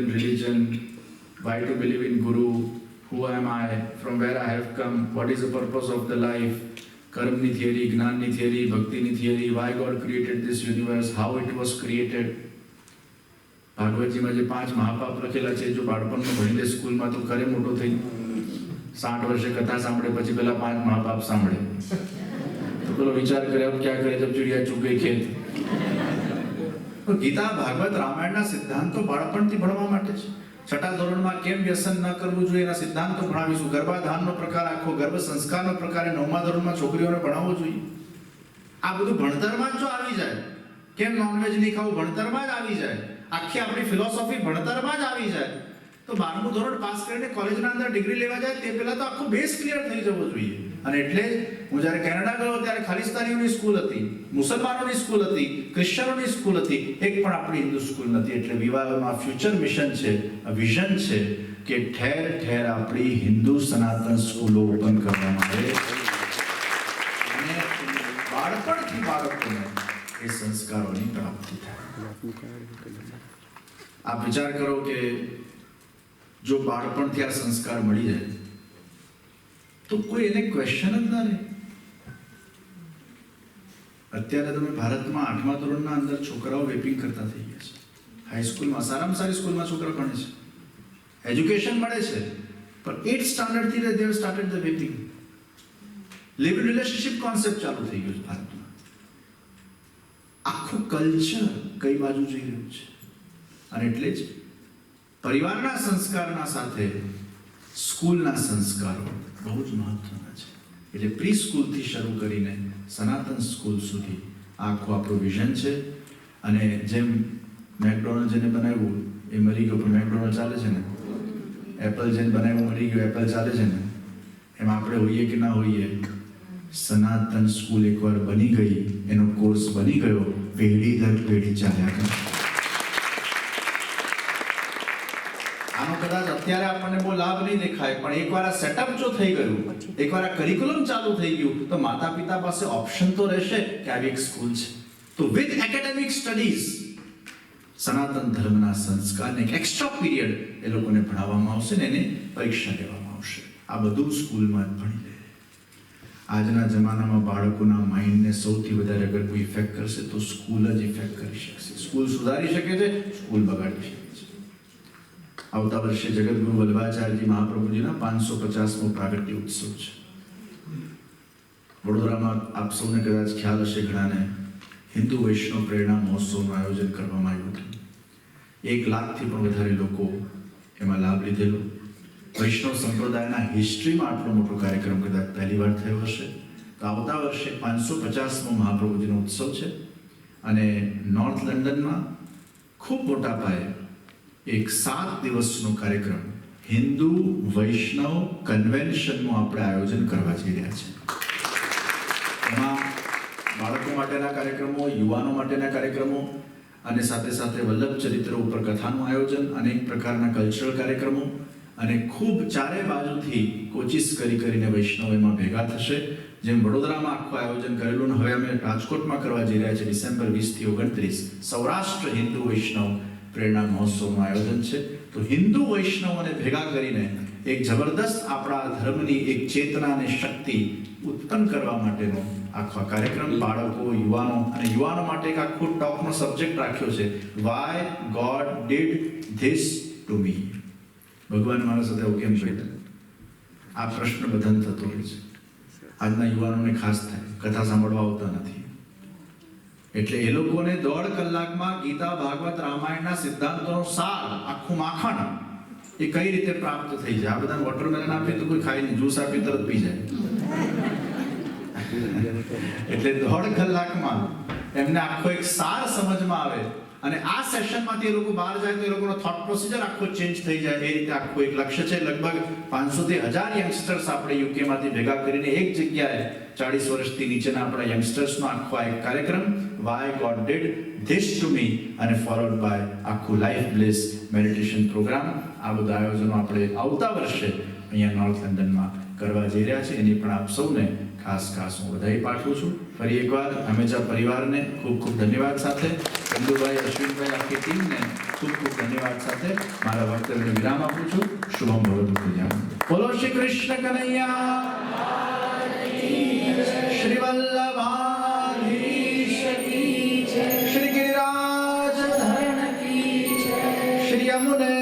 religion, why to believe in Guru, who am I, from where I have come, what is the purpose of the life, Karmni theory, Gnanni theory, Bhaktini theory, why God created this universe, how it was created. ભાગવતજીમાં જે 5 મહાપાપ લખેલા છે, જો બાળપણમાં ભણી લે સ્કૂલમાં તો કરે મોટો થઈ 60 વર્ષે કથા સાંભળે પછી પેલા 5 મહાપાપ સાંભળે તો પેલો વિચાર કરે अब क्या करे जब चिड़िया चुग गई खेत. તો ગીતા ભાગવત રામાયણના સિદ્ધાંતો બાળપણથી ભણવા માટે છે. છઠ્ઠા ધોરણમાં કેમ વ્યસન ન કરવું જોઈએ એના સિદ્ધાંતો ભણાવીશું. ગર્ભાધાનનો પ્રકાર આખો, ગર્ભ સંસ્કારનો પ્રકાર 9મા ધોરણમાં છોકરીઓને ભણાવવો જોઈએ. આ બધું ભણતરમાં જ જો આવી જાય, કેમ નોનવેજ નહીં ખાવું ભણતરમાં જ આવી જાય, આખી આપણી ફિલોસોફી ભણતરમાં જ આવી જાય, તો 12મું ધોરણ પાસ કરીને કોલેજના અંદર ડિગ્રી લેવા જાય તે પહેલા તો આખો બેઝ ક્લિયર થઈ જવો જોઈએ. અને એટલે જ હું જ્યારે કેનેડા ગયો ત્યારે ખાલિસ્તાનીઓની સ્કૂલ હતી, મુસલમાનોની સ્કૂલ હતી, ક્રિશ્ચિયનોની સ્કૂલ હતી, એક પણ આપણી હિન્દુ સ્કૂલ નથી. એટલે વિવાહમાં ફ્યુચર મિશન છે, વિઝન છે કે ઠેર ઠેર આપણી હિન્દુ સનાતન સ્કૂલો ઓપન કરવામાં આવે અને બાળપણથી બાળકોને એ સંસ્કારોની પ્રાપ્તિ થાય. આપ વિચાર કરો કે જો બાળપણથી આ સંસ્કાર મળી જાય તો કોઈ એને ક્વેશ્ચન જ ના રહે. અત્યારે તમે ભારતમાં 8મા ધોરણના અંદર છોકરાઓ વેપિંગ કરતા થઈ ગયા છે. હાઈસ્કૂલમાં સારામાં સારી સ્કૂલમાં છોકરા ભણે છે, એજ્યુકેશન મળે છે, પણ 8th સ્ટાન્ડર્ડથી they have started the vaping. Live in relationship concept ચાલુ થઈ ગયો છે ભારતમાં. આખું કલ્ચર કઈ બાજુ જઈ રહ્યું છે. અને એટલે જ પરિવારના સંસ્કારના સાથે સ્કૂલના સંસ્કારો બહુ જ મહત્વના છે. એટલે પ્રી સ્કૂલથી શરૂ કરીને સનાતન સ્કૂલ સુધી આખું આપણું વિઝન છે. અને જેમ મેકડોનલ્ડ જેને બનાવ્યું એ મરી ગયો પણ મેકડોનલ્ડ ચાલે છે ને, એપલ જેને બનાવ્યું મરી ગયો એપલ ચાલે છે ને, એમ આપણે હોઈએ કે ના હોઈએ, સનાતન સ્કૂલ એકવાર બની ગઈ, એનો કોર્સ બની ગયો, પેઢી દર પેઢી ચાલ્યા કરે. આનો કદાચ અત્યારે આપણને બહુ લાભ નહીં દેખાય, પણ એકવાર આ સેટઅપ જો થઈ ગયું, એકવાર આ કરિક્યુલમ ચાલુ થઈ ગયું, તો માતા પિતા પાસે ઓપ્શન તો રહેશે કે આવી એક સ્કૂલ છે. તો વિથ એકેડેમિક સ્ટડીઝ સનાતન ધર્મના સંસ્કારને એક એક્સ્ટ્રા પીરિયડ એ લોકોને ભણાવવામાં આવશે ને એને પરીક્ષા લેવામાં આવશે. આ બધું સ્કૂલમાં જ ભણી લે. આજના જમાનામાં બાળકોના માઇન્ડને સૌથી વધારે અગર કોઈ ઇફેક્ટ કરશે તો સ્કૂલ જ ઇફેક્ટ કરી શકશે. સ્કૂલ સુધારી શકે છે, સ્કૂલ બગાડી શકે છે. આવતા વર્ષે જગતગુરુ વલ્લભાચાર્યજી મહાપ્રભુજીના 550મો પ્રાગટ્ય ઉત્સવ છે. વડોદરામાં આપ સૌને કદાચ ખ્યાલ હશે, ઘણાને હિન્દુ વૈષ્ણવ પ્રેરણા મહોત્સવનું આયોજન કરવામાં આવ્યું હતું. 1 લાખથી પણ વધારે લોકો એમાં લાભ લીધેલો. વૈષ્ણવ સંપ્રદાયના હિસ્ટ્રીમાં આટલો મોટો કાર્યક્રમ કદાચ પહેલી વાર થયો હશે. તો આવતા વર્ષે 550મો મહાપ્રભુજીનો ઉત્સવ છે અને નોર્થ લંડનમાં ખૂબ મોટા પાયે એક 7 દિવસનો કાર્યક્રમ હિન્દુ વૈષ્ણવ કન્વેન્શનનું આપણે આયોજન કરવા જઈ રહ્યા છે. એમાં બાળકો માટેના કાર્યક્રમો, યુવાનો માટેના કાર્યક્રમો અને સાથે સાથે વલ્લભ ચરિત્ર ઉપર કથાનું આયોજન, અનેક પ્રકારના કલ્ચરલ કાર્યક્રમો અને ખૂબ ચારે બાજુથી કોશિશ કરીને વૈષ્ણવ એમાં ભેગા થશે. જેમ વડોદરામાં આખું આયોજન કરેલું, હવે અમે રાજકોટમાં કરવા જઈ રહ્યા છીએ ડિસેમ્બર 20 થી 29 સૌરાષ્ટ્ર હિન્દુ વૈષ્ણવ પ્રેરણા મહોત્સવનું આયોજન છે. તો હિન્દુ વૈષ્ણવોને ભેગા કરીને એક જબરદસ્ત આપણા ધર્મની એક ચેતના અને શક્તિ ઉત્પન્ન કરવા માટેનો આખો કાર્યક્રમ બાળકો, યુવાનો અને યુવાનો માટે એક આખો ટોપનો સબ્જેક્ટ રાખ્યો છે, why God did this to me. ભગવાન મારા સાથે આવું કેમ કર્યું? આ પ્રશ્ન બધાને થતો હોય છે. આજના યુવાનોને ખાસ થાય, કથા સાંભળવા આવતા નથી. એટલે એ લોકોને 1.5 કલાકમાં ગીતા, ભાગવત, રામાયણના સિદ્ધાંતોનો સાર, આખું માખણ એ કઈ રીતે પ્રાપ્ત થઈ જાય. આ બધાને વોટરમેલન આપીએ તો કોઈ ખાઈ નહીં, જ્યુસ આપી તરત પી જાય. એટલે 1.5 કલાકમાં એમને આખો એક સાર સમજમાં આવે અને આ સેશનમાંથી એ લોકો બહાર જાય તો એ લોકોનો થોટ પ્રોસિજર આખો ચેન્જ થઈ જાય. એ રીતે આખું એક લક્ષ્ય છે. લગભગ 500 થી 1000 યંગસ્ટર્સ આપણે યુકેમાંથી ભેગા કરીને એક જગ્યાએ 40 વર્ષથી નીચેના આપણા યંગસ્ટર્સનો આખો એક કાર્યક્રમ why God did this to me અને ફોલોડ બાય આખું લાઈફ બ્લેસ મેડિટેશન પ્રોગ્રામ. આ બધા આયોજનો આપણે આવતા વર્ષે અહીંયા નોર્થ લંડનમાં કરવા જઈ રહ્યા છે એની પણ આપ સૌને ખાસ હું વધાઈ પાઠવું છું. ફરી એકવાર હંમેશા પરિવારને ખૂબ ખૂબ ધન્યવાદ સાથે, ચંદુભાઈ, અશ્વિનભાઈ, આખી ટીમને ખૂબ ખૂબ ધન્યવાદ સાથે મારા વક્તવ્યને વિરામ આપું છું. શુભમ ભવતુ પૂજામ. બોલો શ્રી કૃષ્ણ કનૈયા, શ્રી વલ્લભાધીશ કી જય, શ્રી ગિરિરાજ ધરણ કી જય, શ્રી યમુને